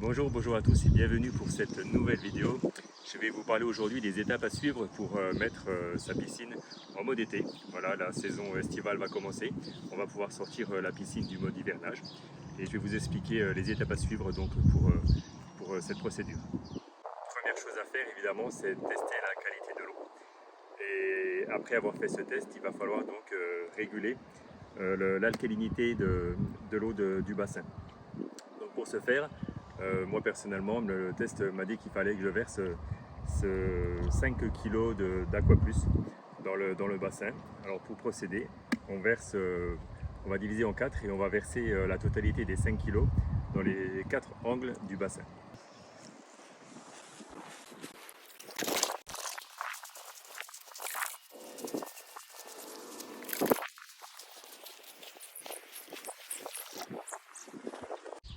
Bonjour à tous et bienvenue pour cette nouvelle vidéo. Je vais vous parler aujourd'hui des étapes à suivre pour mettre sa piscine en mode été. Voilà, la saison estivale va commencer. On va pouvoir sortir la piscine du mode hivernage et je vais vous expliquer les étapes à suivre donc pour cette procédure. Première chose à faire évidemment, c'est tester la qualité de l'eau. Et après avoir fait ce test, il va falloir donc réguler l'alcalinité de l'eau du bassin. Donc pour ce faire, moi personnellement, le test m'a dit qu'il fallait que je verse 5 kg d'Aqua Plus dans le bassin. Alors pour procéder, on va diviser en 4 et on va verser la totalité des 5 kg dans les 4 angles du bassin.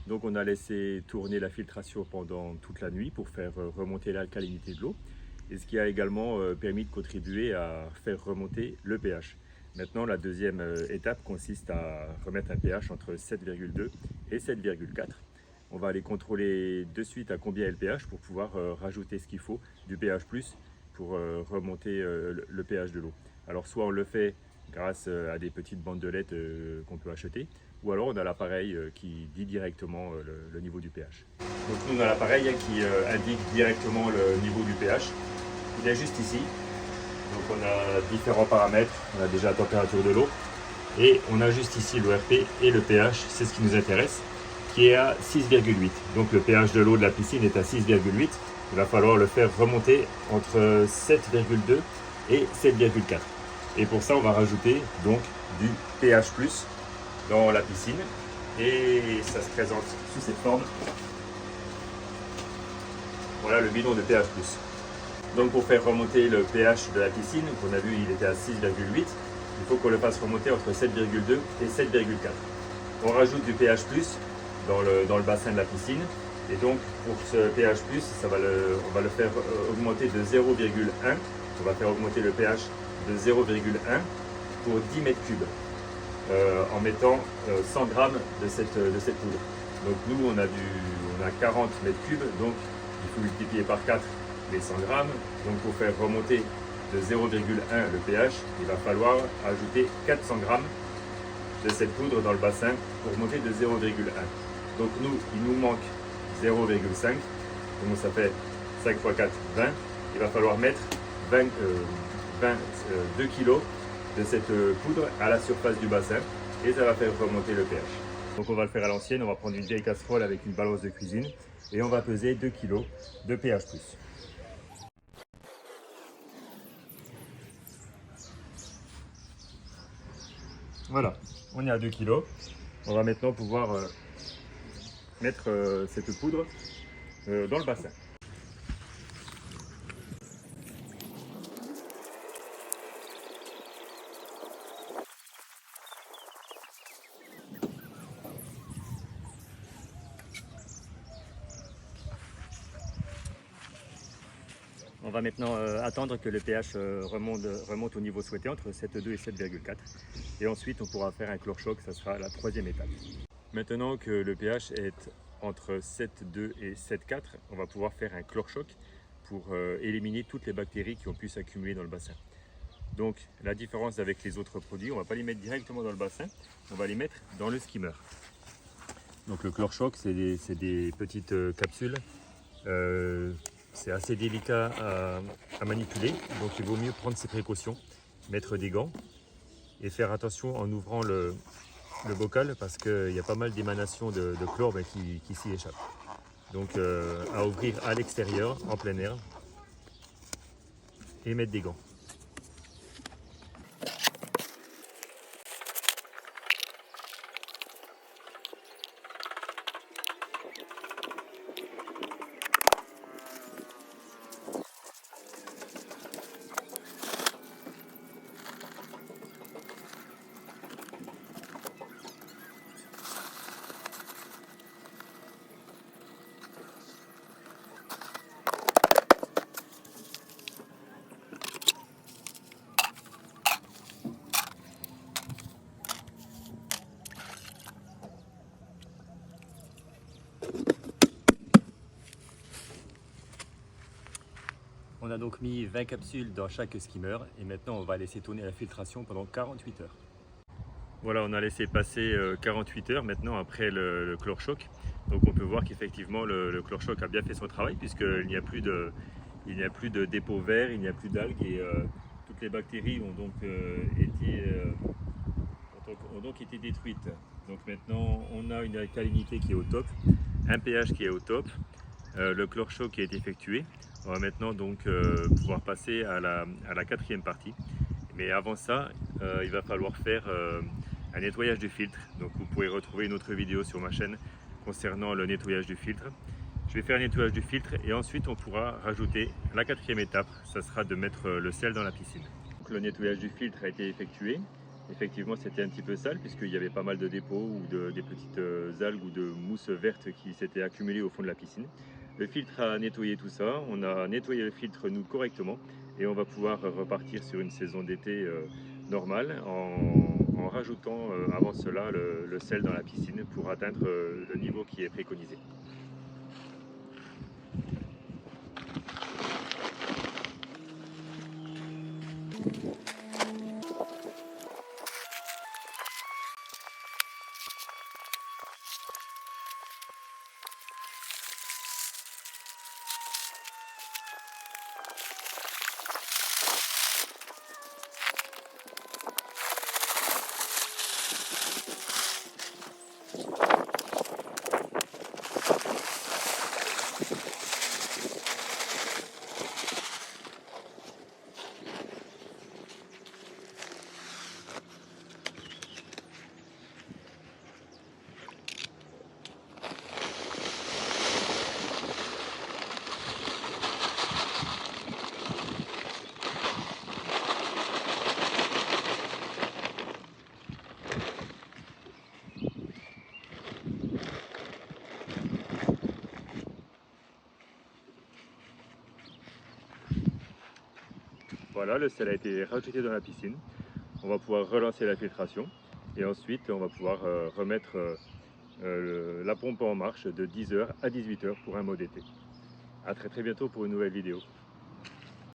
Donc on a laissé tourner la filtration pendant toute la nuit pour faire remonter l'alcalinité de l'eau, et ce qui a également permis de contribuer à faire remonter le pH. Maintenant, la deuxième étape consiste à remettre un pH entre 7,2 et 7,4. On va aller contrôler de suite à combien est le pH pour pouvoir rajouter ce qu'il faut du pH+, pour remonter le pH de l'eau. Alors soit on le fait grâce à des petites bandelettes qu'on peut acheter, ou alors on a l'appareil qui dit directement le niveau du pH. Donc nous on a l'appareil qui indique directement le niveau du pH. Il est juste ici. Donc on a différents paramètres. On a déjà la température de l'eau et on a juste ici l'ORP et le pH, c'est ce qui nous intéresse, qui est à 6,8. Donc le pH de l'eau de la piscine est à 6,8. Il va falloir le faire remonter entre 7,2 et 7,4. Et pour ça on va rajouter donc du pH+, dans la piscine, et ça se présente sous cette forme. Voilà le bidon de pH+. Donc pour faire remonter le pH de la piscine, qu'on a vu il était à 6,8, il faut qu'on le fasse remonter entre 7,2 et 7,4. On rajoute du pH+, dans le bassin de la piscine, et donc pour ce pH+, on va le faire augmenter de 0,1. On va faire augmenter le pH de 0,1 pour 10 mètres cubes. En mettant 100 grammes de cette poudre. Donc nous on a 40 mètres cubes, donc il faut multiplier par 4 les 100 grammes. Donc pour faire remonter de 0,1 le pH, il va falloir ajouter 400 grammes de cette poudre dans le bassin pour monter de 0,1. Donc il nous manque 0,5, donc ça fait 5 x 4, 20. Il va falloir mettre 2 kg de cette poudre à la surface du bassin, et ça va faire remonter le pH. Donc on va le faire à l'ancienne, on va prendre une vieille casserole avec une balance de cuisine et on va peser 2 kg de pH+. Voilà, on est à 2 kg. On va maintenant pouvoir mettre cette poudre dans le bassin. On va maintenant attendre que le pH remonte au niveau souhaité, entre 7,2 et 7,4. Et ensuite, on pourra faire un chlore-choc, ça sera la troisième étape. Maintenant que le pH est entre 7,2 et 7,4, on va pouvoir faire un chlore-choc pour éliminer toutes les bactéries qui ont pu s'accumuler dans le bassin. Donc, la différence avec les autres produits, on ne va pas les mettre directement dans le bassin, on va les mettre dans le skimmer. Donc le chlore-choc, c'est des petites capsules. C'est assez délicat à manipuler, donc il vaut mieux prendre ses précautions, mettre des gants et faire attention en ouvrant le bocal, parce qu'il y a pas mal d'émanations de chlore qui s'y échappent. Donc à ouvrir à l'extérieur, en plein air, et mettre des gants. On a donc mis 20 capsules dans chaque skimmer et maintenant on va laisser tourner la filtration pendant 48 heures. Voilà, on a laissé passer 48 heures maintenant après le chlore-choc. Donc on peut voir qu'effectivement le chlore-choc a bien fait son travail puisqu'il n'y a plus de dépôts verts, il n'y a plus d'algues et toutes les bactéries ont donc été détruites. Donc maintenant on a une alcalinité qui est au top, un pH qui est au top, le chlore-choc qui est effectué. On va maintenant donc pouvoir passer à la quatrième partie. Mais avant ça, il va falloir faire un nettoyage du filtre. Donc vous pourrez retrouver une autre vidéo sur ma chaîne concernant le nettoyage du filtre. Je vais faire un nettoyage du filtre et ensuite on pourra rajouter la quatrième étape, ça sera de mettre le sel dans la piscine. Donc, le nettoyage du filtre a été effectué. Effectivement, c'était un petit peu sale puisqu'il y avait pas mal de dépôts ou des petites algues ou de mousse verte qui s'étaient accumulées au fond de la piscine. Le filtre a nettoyé tout ça, on a nettoyé le filtre nous correctement et on va pouvoir repartir sur une saison d'été normale en rajoutant avant cela le sel dans la piscine pour atteindre le niveau qui est préconisé. Voilà, le sel a été rajouté dans la piscine. On va pouvoir relancer la filtration et ensuite on va pouvoir remettre la pompe en marche de 10h à 18h pour un mode été. A très bientôt pour une nouvelle vidéo.